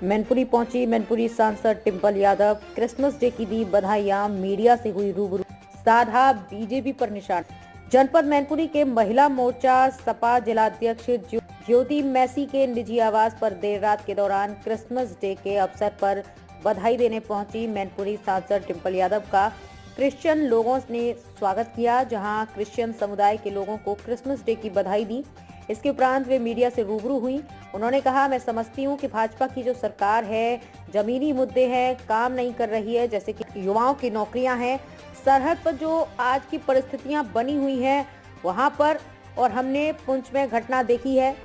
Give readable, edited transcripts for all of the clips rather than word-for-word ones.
मैनपुरी पहुंची मैनपुरी सांसद Dimple Yadav, Christmas day की दी बधाइयां, मीडिया से हुई रूबरू, साधा बीजेपी पर निशान। जनपद मैनपुरी के महिला मोर्चा सपा जिलाध्यक्ष ज्योति मैसी के निजी आवास पर देर रात के दौरान क्रिसमस डे के अवसर पर बधाई देने पहुंची मैनपुरी सांसद डिंपल यादव का क्रिश्चियन लोगों ने स्वागत किया, जहां क्रिश्चियन समुदाय के लोगों को क्रिसमस डे की बधाई दी। इसके उपरांत वे मीडिया से रूबरू हुई। उन्होंने कहा, मैं समझती हूँ कि भाजपा की जो सरकार है, जमीनी मुद्दे हैं, काम नहीं कर रही है, जैसे कि युवाओं की नौकरियां हैं, सरहद पर जो आज की परिस्थितियां बनी हुई हैं वहां पर, और हमने पुंछ में घटना देखी है।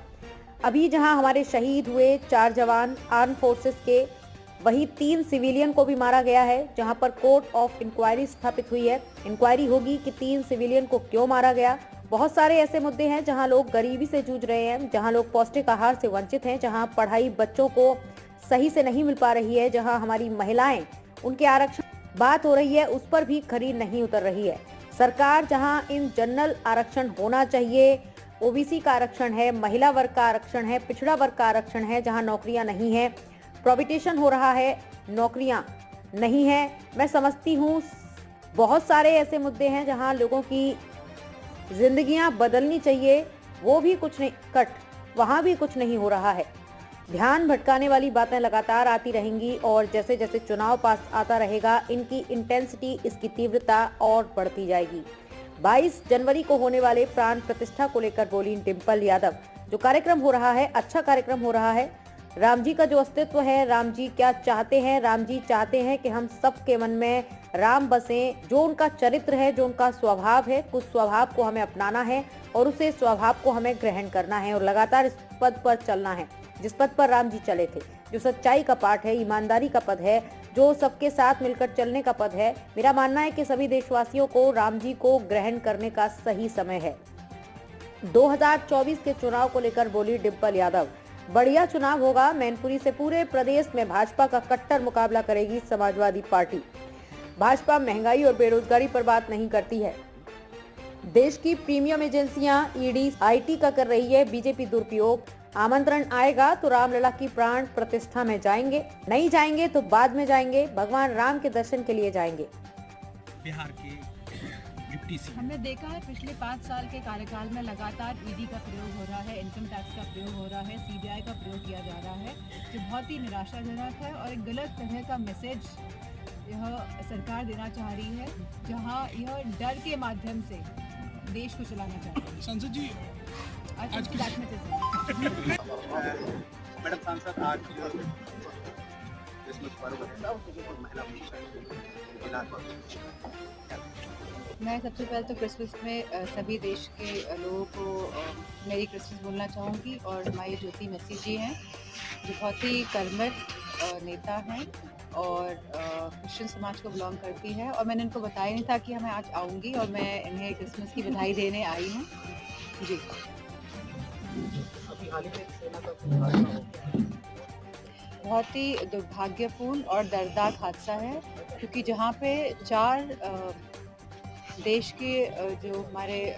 अभी जहां हमारे शहीद हुए 4 जवान आर्म फोर्सेस के, वही 3 सिविलियन को भी मारा गया है, जहां पर कोर्ट ऑफ इंक्वायरी स्थापित हुई है। इंक्वायरी होगी कि 3 सिविलियन को क्यों मारा गया। बहुत सारे ऐसे मुद्दे हैं जहां लोग गरीबी से जूझ रहे हैं, जहां लोग पौष्टिक आहार से वंचित हैं, जहां पढ़ाई बच्चों को सही से नहीं मिल पा रही है, जहां हमारी महिलाएं उनके आरक्षण बात हो रही है, उस पर भी खरी नहीं उतर रही है। सरकार जहां इन जनरल आरक्षण होना चाहिए, ओबीसी का आरक्षण है, महिला वर्ग का आरक्षण है, पिछड़ा वर्ग का आरक्षण है, जहां नौकरियां नहीं है, प्रोविटेशन हो रहा है, नौकरियां नहीं है। मैं समझती हूँ बहुत सारे ऐसे मुद्दे हैं जहां लोगों की जिंदगियां बदलनी चाहिए, वो भी कुछ नहीं, वहां भी कुछ नहीं हो रहा है। ध्यान भटकाने वाली बातें लगातार आती रहेंगी और जैसे जैसे चुनाव पास आता रहेगा, इनकी इंटेंसिटी, इसकी तीव्रता और बढ़ती जाएगी। 22 जनवरी को होने वाले प्राण प्रतिष्ठा को लेकर बोली डिंपल यादव, जो कार्यक्रम हो रहा है, अच्छा कार्यक्रम हो रहा है। राम जी का जो अस्तित्व है, राम जी क्या चाहते हैं, राम जी चाहते हैं कि हम सबके मन में राम बसें। जो उनका चरित्र है, जो उनका स्वभाव है, उस स्वभाव को हमें अपनाना है और उसे स्वभाव को हमें ग्रहण करना है और लगातार इस पद पर चलना है जिस पद पर राम जी चले थे, जो सच्चाई का पाठ है, ईमानदारी का पद है, जो सबके साथ मिलकर चलने का पद है। मेरा मानना है कि सभी देशवासियों को राम जी को ग्रहण करने का सही समय है। 2024 के चुनाव को लेकर बोली डिंपल यादव, बढ़िया चुनाव होगा। मैनपुरी से पूरे प्रदेश में भाजपा का कट्टर मुकाबला करेगी समाजवादी पार्टी। भाजपा महंगाई और बेरोजगारी पर बात नहीं करती है। देश की प्रीमियम एजेंसियां ईडी, आईटी का कर रही है बीजेपी दुरुपयोग। आमंत्रण आएगा तो रामलला की प्राण प्रतिष्ठा में जाएंगे, नहीं जाएंगे तो बाद में जाएंगे, भगवान राम के दर्शन के लिए जाएंगे। बिहार के डिप्टी सीएम हमने देखा है पिछले 5 साल के कार्यकाल में लगातार ईडी का प्रयोग हो रहा है, इनकम टैक्स का प्रयोग हो रहा है, सीबीआई का प्रयोग किया जा रहा है, जो बहुत ही निराशाजनक है और एक गलत तरह का मैसेज यह सरकार देना चाह रही है, जहां यह डर के माध्यम से देश को चलाना चाहती है। संसद जी आज की बात में मैडम सांसद, आज क्रिसमस पर्व है और महिला मोर्चा मैं सबसे पहले तो क्रिसमस में सभी देश के लोगों को मेरी क्रिसमस बोलना चाहूँगी। और हमारी ज्योति मैसी जी हैं, जो बहुत ही कर्मठ नेता हैं और क्रिश्चियन समाज को बिलोंग करती है, और मैंने इनको बताया नहीं था कि मैं आज आऊँगी और मैं इन्हें क्रिसमस की बधाई देने आई हूँ जी। अभी हाल ही में सेना का बहुत ही दुर्भाग्यपूर्ण और दर्दनाक हादसा है, क्योंकि जहाँ पे 4 देश के जो हमारे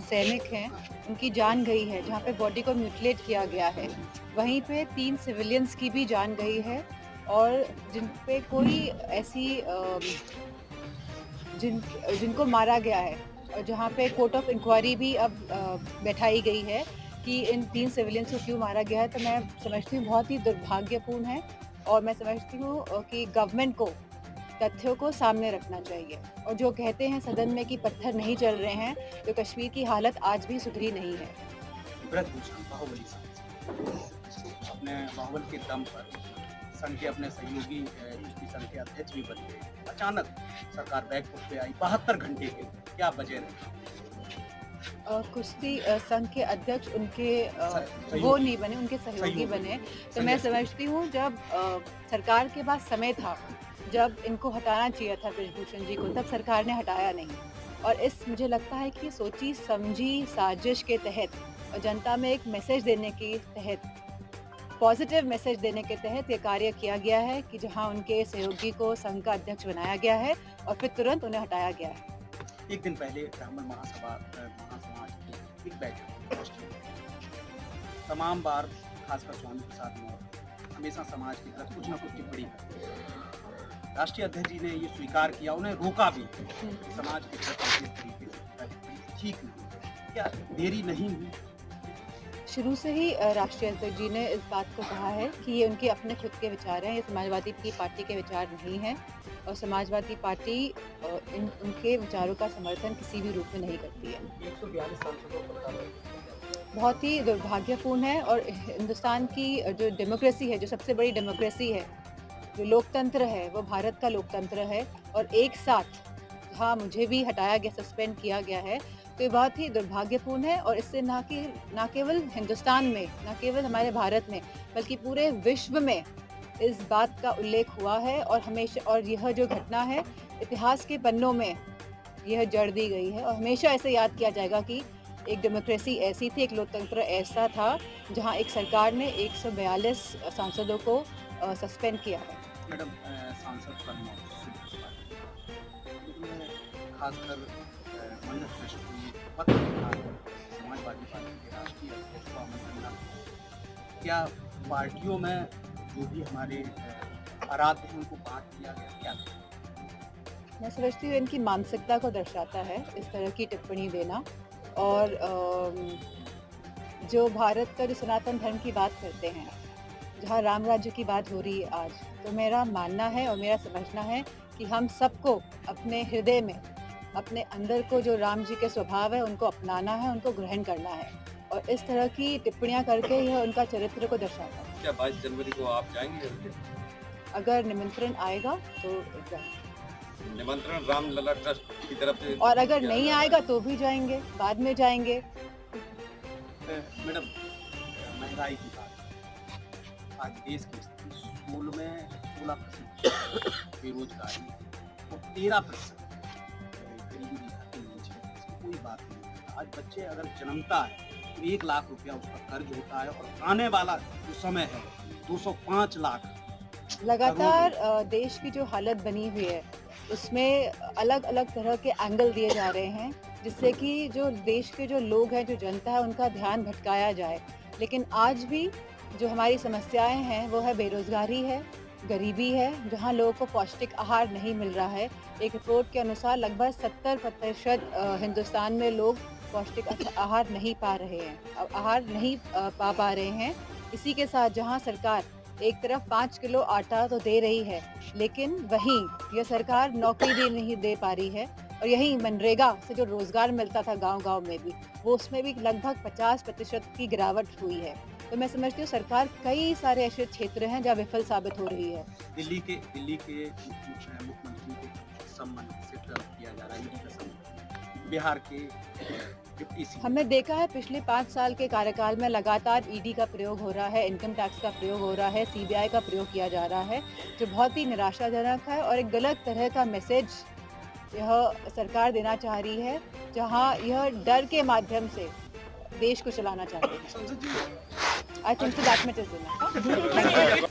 सैनिक हैं उनकी जान गई है, जहाँ पे बॉडी को म्यूटिलेट किया गया है, वहीं पे 3 सिविलियंस की भी जान गई है, और जिन पे कोई ऐसी जिनको मारा गया है, और जहाँ पे कोर्ट ऑफ इंक्वायरी भी अब बैठाई गई है कि इन 3 सिविलियंस को क्यों मारा गया है, तो मैं समझती हूँ बहुत ही दुर्भाग्यपूर्ण है। और मैं समझती हूँ कि गवर्नमेंट को तथ्यों को सामने रखना चाहिए। और जो कहते हैं सदन में कि पत्थर नहीं चल रहे हैं, तो कश्मीर की हालत आज भी सुधरी नहीं है। ब्रजभूषण बाहुबली अपने बाहुबल के दम पर संघ के अपने सहयोगी कुश्ती संघ के अध्यक्ष भी बन गए। अचानक सरकार बैकफुट पे आई 72 घंटे के, क्या वजह रही? कुश्ती संघ के अध्यक्ष उनके वो नहीं बने, उनके सहयोगी बने। तो मैं समझती हूँ जब सरकार के पास समय था, जब इनको हटाना चाहिए था ब्रजभूषण जी को, तब सरकार ने हटाया नहीं। और मुझे लगता है कि सोची समझी साजिश के तहत और जनता में एक मैसेज देने के तहत, पॉजिटिव मैसेज देने के तहत ये कार्य किया गया है कि जहां उनके सहयोगी को संघ का अध्यक्ष बनाया गया है और फिर तुरंत उन्हें हटाया गया है। एक दिन पहले ब्राह्मण महासमाज की एक बैठक, तमाम बार खासकर स्वामी प्रसाद मौर्य हमेशा समाज के प्रति कुछ न कुछ टिप्पणी करते हैं। राष्ट्रीय अध्यक्ष जी ने ये स्वीकार किया, उन्हें रोका भी कि समाज के प्रति इस तरीके से टिप्पणी ठीक नहीं। क्या देरी नहीं हुई? शुरू से ही राष्ट्रीय अध्यक्ष जी ने इस बात को कहा है कि ये उनके अपने खुद के विचार हैं, ये समाजवादी की पार्टी के विचार नहीं हैं और समाजवादी पार्टी उनके विचारों का समर्थन किसी भी रूप में नहीं करती है। 142 सांसदों पर बहुत ही दुर्भाग्यपूर्ण है और हिंदुस्तान की जो डेमोक्रेसी है, जो सबसे बड़ी डेमोक्रेसी है, जो लोकतंत्र है, वो भारत का लोकतंत्र है और एक साथ हाँ मुझे भी हटाया गया, सस्पेंड किया गया है, तो ये बहुत ही दुर्भाग्यपूर्ण है और इससे ना केवल हिंदुस्तान में, ना केवल हमारे भारत में, बल्कि पूरे विश्व में इस बात का उल्लेख हुआ है और हमेशा, और यह जो घटना है इतिहास के पन्नों में यह जड़ दी गई है और हमेशा ऐसे याद किया जाएगा कि एक डेमोक्रेसी ऐसी थी, एक लोकतंत्र ऐसा था जहां एक सरकार ने 142 सांसदों को सस्पेंड किया है। मैडम, सांसद का नाम खासकर मन्नत श्रेष्ठ की पत्र लिखा है समाजवादी पार्टी के राष्ट्रीय अध्यक्ष को आमंत्रण ना, क्या पार्टियों में जो भी हमारे आराध्य हैं उनको बांट दिया गया, क्या? मैं समझती हूँ इनकी मानसिकता को दर्शाता है इस तरह की टिप्पणी देना और जो भारत का जो सनातन धर्म की बात करते हैं, जहाँ राम राज्य की बात हो रही है आज, तो मेरा मानना है और मेरा समझना है कि हम सबको अपने हृदय में, अपने अंदर को जो राम जी के स्वभाव है उनको अपनाना है, उनको ग्रहण करना है और इस तरह की टिप्पणियां करके यह उनका चरित्र को दर्शाता है। क्या 22 जनवरी को आप जाएंगे? अगर निमंत्रण आएगा तो जाएंगे। निमंत्रण रामलला ट्रस्ट की तरफ से, और अगर नहीं आएगा तो भी जाएंगे, बाद में जाएंगे। मैडम, महंगाई की बात, आज देश की स्थिति 16% बेरोजगारी और 13% गरीबी रेखा के नीचे, इसकी कोई बात नहीं है। आज बच्चे अगर जन्मता है तो 1 लाख रुपया उसका कर्ज होता है और आने वाला जो समय है 205 लाख। लगातार देश की जो हालत बनी हुई है उसमें अलग अलग तरह के एंगल दिए जा रहे हैं जिससे कि जो देश के जो लोग हैं, जो जनता है, उनका ध्यान भटकाया जाए। लेकिन आज भी जो हमारी समस्याएं हैं वो है बेरोजगारी है, गरीबी है, जहां लोगों को पौष्टिक आहार नहीं मिल रहा है। एक रिपोर्ट के अनुसार लगभग 70% हिंदुस्तान में लोग पौष्टिक आहार नहीं पा रहे हैं, आहार नहीं पा रहे हैं। इसी के साथ जहां सरकार एक तरफ 5 किलो आटा तो दे रही है, लेकिन वहीं यह सरकार नौकरी भी नहीं दे पा रही है और यहीं मनरेगा से जो रोजगार मिलता था गांव-गांव में भी, वो उसमें भी लगभग 50% की गिरावट हुई है। तो मैं समझती हूँ सरकार कई सारे ऐसे क्षेत्र हैं जहाँ विफल साबित हो रही है। दिल्ली के मुख्यमंत्री को सम्मानित किया जा रहा है, बिहार के डिप्टी सीएम। हमने देखा है पिछले 5 साल के कार्यकाल में लगातार ईडी का प्रयोग हो रहा है, इनकम टैक्स का प्रयोग हो रहा है, सीबीआई का प्रयोग किया जा रहा है, जो बहुत ही निराशाजनक है और एक गलत तरह का मैसेज यह सरकार देना चाह रही है, जहां यह डर के माध्यम से देश को चलाना चाहती है। I think that much is enough.